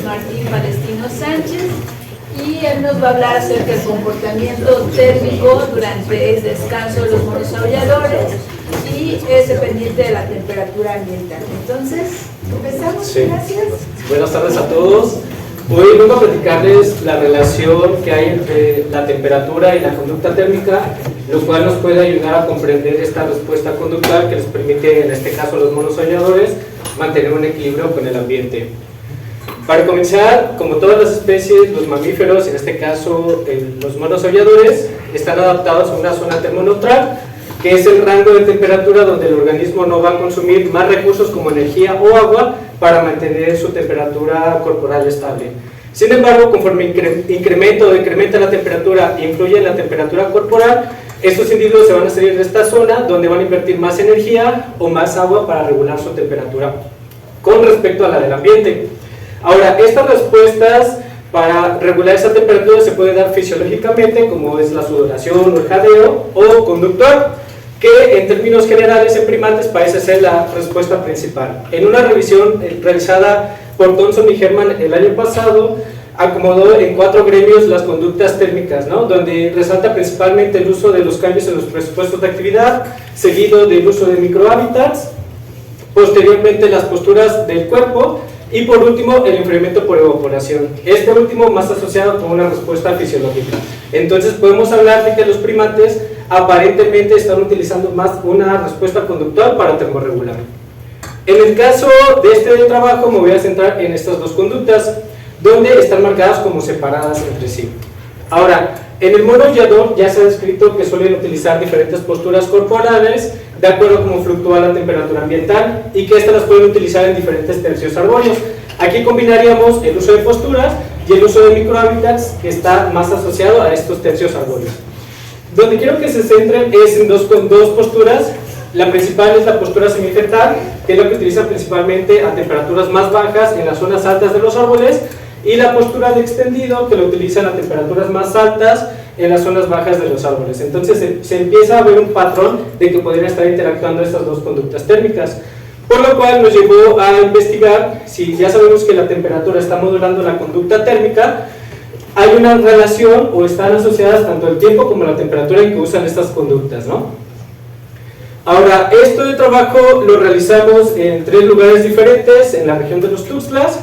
Martín Palestino Sánchez, y él nos va a hablar acerca del comportamiento térmico durante el descanso de los monos aulladores y es dependiente de la temperatura ambiental. Entonces, empezamos. Sí. Gracias. Buenas tardes a todos. Hoy vengo a platicarles la relación que hay entre la temperatura y la conducta térmica, lo cual nos puede ayudar a comprender esta respuesta conductual que les permite, en este caso a los monos aulladores, mantener un equilibrio con el ambiente. Para comenzar, como todas las especies, los mamíferos, en este caso los monos aulladores, están adaptados a una zona termoneutral, que es el rango de temperatura donde el organismo no va a consumir más recursos como energía o agua para mantener su temperatura corporal estable. Sin embargo, conforme incrementa o decrementa la temperatura e influye en la temperatura corporal, estos individuos se van a salir de esta zona donde van a invertir más energía o más agua para regular su temperatura con respecto a la del ambiente. Ahora, estas respuestas para regular esa temperatura se puede dar fisiológicamente, como es la sudoración o el jadeo, o conductor, que en términos generales en primates parece ser la respuesta principal. En una revisión realizada por Thompson y Herman el año pasado, acomodó en 4 gremios las conductas térmicas, ¿no? Donde resalta principalmente el uso de los cambios en los presupuestos de actividad, seguido del uso de microhábitats, posteriormente las posturas del cuerpo, y por último, el enfriamiento por evaporación. Este último más asociado con una respuesta fisiológica. Entonces podemos hablar de que los primates aparentemente están utilizando más una respuesta conductual para termorregular. En el caso de este trabajo me voy a centrar en estas dos conductas, donde están marcadas como separadas entre sí. Ahora, en el mono aullador ya se ha descrito que suelen utilizar diferentes posturas corporales de acuerdo a cómo fluctúa la temperatura ambiental y que estas las pueden utilizar en diferentes tercios arbóreos. Aquí combinaríamos el uso de posturas y el uso de microhábitats, que está más asociado a estos tercios arbóreos. Donde quiero que se centren es en dos posturas. La principal es la postura semifetal, que es la que utiliza principalmente a temperaturas más bajas en las zonas altas de los árboles, y la postura de extendido, que lo utilizan a temperaturas más altas en las zonas bajas de los árboles. Entonces se empieza a ver un patrón de que podrían estar interactuando estas dos conductas térmicas, por lo cual nos llevó a investigar si ya sabemos que la temperatura está modulando la conducta térmica, hay una relación o están asociadas tanto el tiempo como la temperatura en que usan estas conductas, ¿no? Ahora, esto de trabajo lo realizamos en 3 lugares diferentes en la región de los Tuxtlas.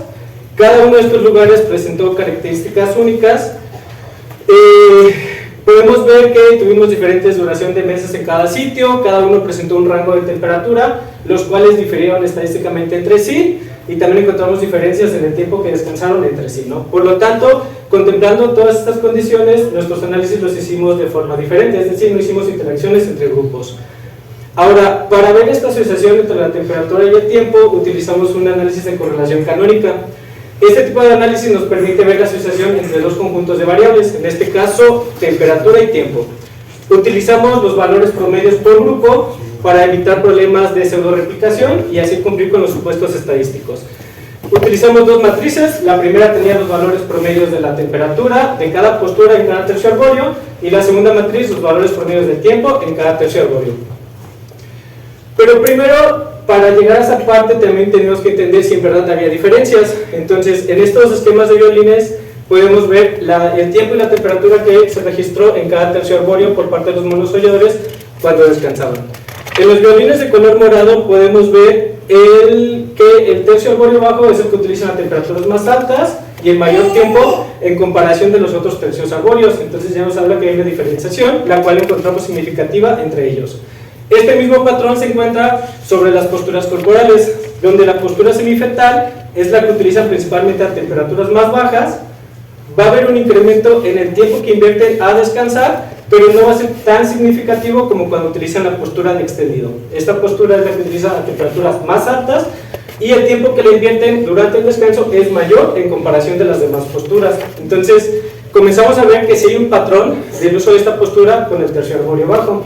Cada uno de estos lugares presentó características únicas. Podemos ver que tuvimos diferentes duración de meses en cada sitio, cada uno presentó un rango de temperatura, los cuales difirieron estadísticamente entre sí, y también encontramos diferencias en el tiempo que descansaron entre sí, ¿no? Por lo tanto, contemplando todas estas condiciones, nuestros análisis los hicimos de forma diferente, es decir, no hicimos interacciones entre grupos. Ahora, para ver esta asociación entre la temperatura y el tiempo, utilizamos un análisis de correlación canónica. Este tipo de análisis nos permite ver la asociación entre dos conjuntos de variables, en este caso, temperatura y tiempo. Utilizamos los valores promedios por grupo para evitar problemas de pseudoreplicación y así cumplir con los supuestos estadísticos. Utilizamos 2 matrices, la primera tenía los valores promedios de la temperatura de cada postura en cada tercio arbóreo, y la segunda matriz los valores promedios del tiempo en cada tercio arbóreo. Pero primero, para llegar a esa parte también tenemos que entender si en verdad había diferencias. Entonces, en estos esquemas de violines podemos ver el tiempo y la temperatura que se registró en cada tercio arbóreo por parte de los monos aulladores cuando descansaban. En los violines de color morado podemos ver que el tercio arbóreo bajo es el que utiliza las temperaturas más altas y el mayor tiempo en comparación de los otros tercios arbóreos. Entonces ya nos habla que hay una diferenciación, la cual encontramos significativa entre ellos. Este mismo patrón se encuentra sobre las posturas corporales, donde la postura semifetal es la que utilizan principalmente a temperaturas más bajas. Va a haber un incremento en el tiempo que invierten a descansar, pero no va a ser tan significativo como cuando utilizan la postura de extendido. Esta postura es la que utiliza a temperaturas más altas y el tiempo que le invierten durante el descanso es mayor en comparación de las demás posturas. Entonces, comenzamos a ver que sí hay un patrón del uso de esta postura con el tercio arbóreo bajo.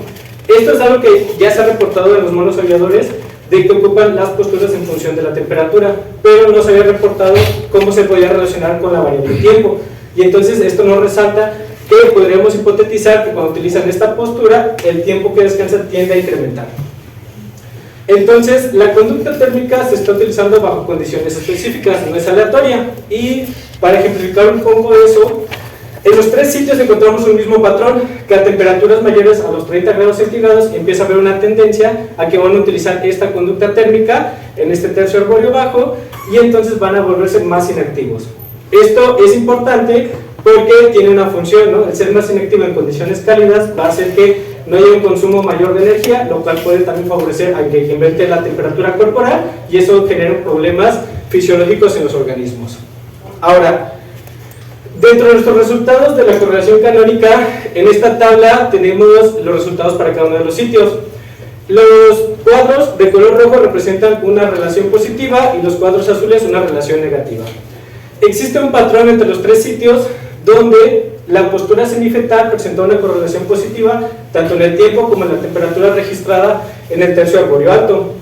Esto es algo que ya se ha reportado en los monos aulladores, de que ocupan las posturas en función de la temperatura, pero no se había reportado cómo se podía relacionar con la variable tiempo. Y entonces esto nos resalta que podríamos hipotetizar que cuando utilizan esta postura, el tiempo que descansa tiende a incrementar. Entonces, la conducta térmica se está utilizando bajo condiciones específicas, no es aleatoria. Y para ejemplificar un poco eso, en los 3 sitios encontramos un mismo patrón, que a temperaturas mayores a los 30 grados centígrados empieza a haber una tendencia a que van a utilizar esta conducta térmica en este tercio arbóreo bajo, y entonces van a volverse más inactivos. Esto es importante porque tiene una función, ¿no? El ser más inactivo en condiciones cálidas va a hacer que no haya un consumo mayor de energía, lo cual puede también favorecer a que incremente la temperatura corporal, y eso genera problemas fisiológicos en los organismos. Ahora, dentro de nuestros resultados de la correlación canónica, en esta tabla tenemos los resultados para cada uno de los sitios. Los cuadros de color rojo representan una relación positiva y los cuadros azules una relación negativa. Existe un patrón entre los 3 sitios donde la postura semifetal presenta una correlación positiva tanto en el tiempo como en la temperatura registrada en el tercio arbóreo alto.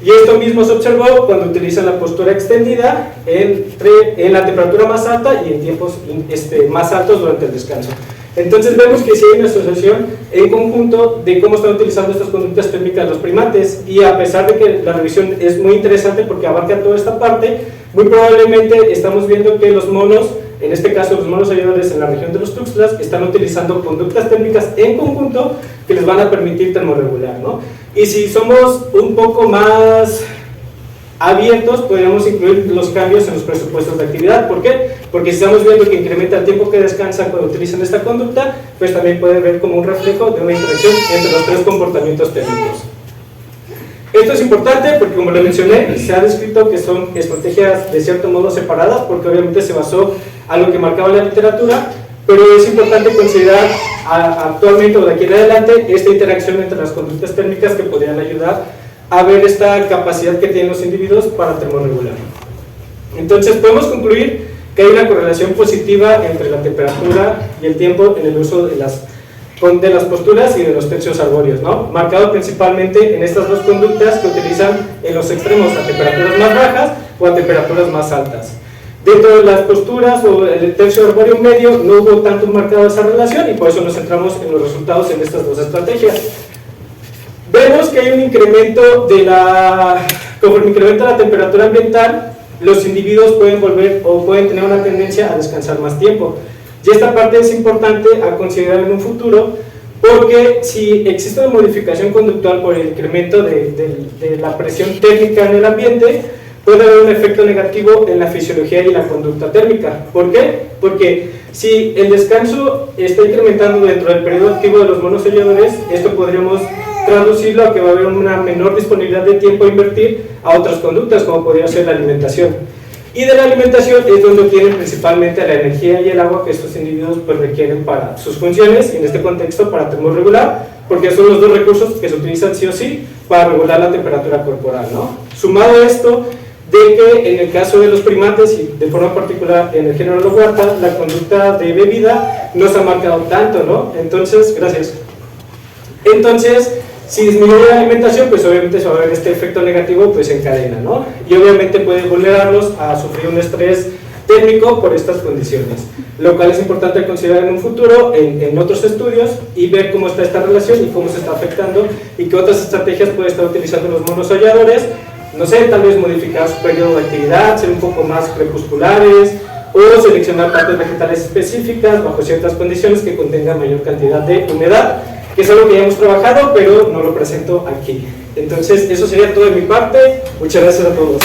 Y esto mismo se observó cuando utilizan la postura extendida en la temperatura más alta y en tiempos más altos durante el descanso. Entonces vemos que sí hay una asociación en conjunto de cómo están utilizando estas conductas térmicas los primates, y a pesar de que la revisión es muy interesante porque abarca toda esta parte, muy probablemente estamos viendo que los monos, en este caso los monos ayudadores en la región de los Tuxtlas, están utilizando conductas térmicas en conjunto que les van a permitir termorregular, ¿no? Y si somos un poco más abiertos, podríamos incluir los cambios en los presupuestos de actividad. ¿Por qué? Porque si estamos viendo que incrementa el tiempo que descansan cuando utilizan esta conducta, pues también puede ver como un reflejo de una interacción entre los 3 comportamientos térmicos. Esto es importante porque, como lo mencioné, se ha descrito que son estrategias de cierto modo separadas, porque obviamente se basó a lo que marcaba la literatura, pero es importante considerar actualmente o de aquí en adelante esta interacción entre las conductas térmicas que podrían ayudar a ver esta capacidad que tienen los individuos para termorregular. Entonces podemos concluir que hay una correlación positiva entre la temperatura y el tiempo en el uso de las posturas y de los tercios arbóreos, ¿no? Marcado principalmente en estas 2 conductas que utilizan en los extremos a temperaturas más bajas o a temperaturas más altas. Dentro de las posturas o el tercio arbóreo medio no hubo tanto marcado esa relación, y por eso nos centramos en los resultados en estas 2 estrategias. Vemos que hay un incremento conforme incrementa la temperatura ambiental, los individuos pueden volver o pueden tener una tendencia a descansar más tiempo. Y esta parte es importante a considerar en un futuro, porque si existe una modificación conductual por el incremento de la presión térmica en el ambiente, puede haber un efecto negativo en la fisiología y la conducta térmica. ¿Por qué? Porque si el descanso está incrementando dentro del periodo activo de los monos ayudadores, esto podríamos traducirlo a que va a haber una menor disponibilidad de tiempo a invertir a otras conductas, como podría ser la alimentación. Y de la alimentación es donde obtienen principalmente la energía y el agua que estos individuos pues requieren para sus funciones, y en este contexto para termorregular, porque son los 2 recursos que se utilizan sí o sí para regular la temperatura corporal, ¿no? Sumado a esto, de que en el caso de los primates y de forma particular en el género Loguata, la conducta de bebida no se ha marcado tanto, ¿no? Entonces, gracias. Entonces, si disminuye la alimentación, pues obviamente se va a ver este efecto negativo pues en cadena, ¿no? Y obviamente puede vulnerarlos a sufrir un estrés térmico por estas condiciones, lo cual es importante considerar en un futuro en otros estudios y ver cómo está esta relación y cómo se está afectando y qué otras estrategias pueden estar utilizando los monos aulladores. No sé, tal vez modificar su periodo de actividad, ser un poco más crepusculares, o seleccionar partes vegetales específicas bajo ciertas condiciones que contengan mayor cantidad de humedad, que es algo que ya hemos trabajado, pero no lo presento aquí. Entonces, eso sería todo de mi parte. Muchas gracias a todos.